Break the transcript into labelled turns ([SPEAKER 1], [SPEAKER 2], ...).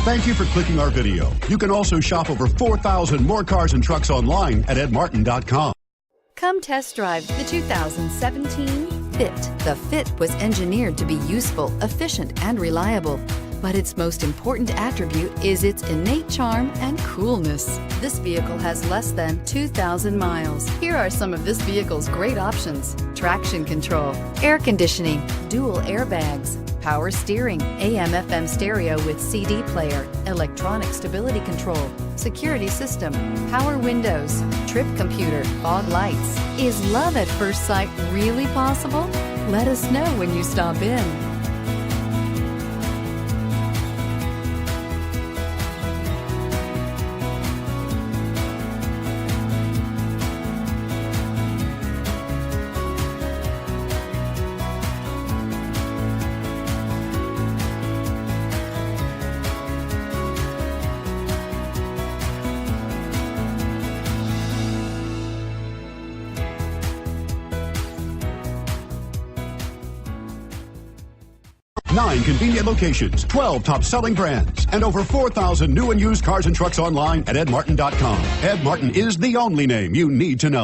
[SPEAKER 1] Thank you for clicking our video. You can also shop over 4,000 more cars and trucks online at edmartin.com.
[SPEAKER 2] Come test drive the 2017 Fit. The Fit was engineered to be useful, efficient, and reliable. But its most important attribute is its innate charm and coolness. This vehicle has less than 2,000 miles. Here are some of this vehicle's great options: traction control, air conditioning, dual airbags, power steering, AM/FM stereo with CD player, electronic stability control, security system, power windows, trip computer, fog lights. Is love at first sight really possible? Let us know when you stop in.
[SPEAKER 1] Nine convenient locations, 12 top-selling brands, and over 4,000 new and used cars and trucks online at edmartin.com. Ed Martin is the only name you need to know.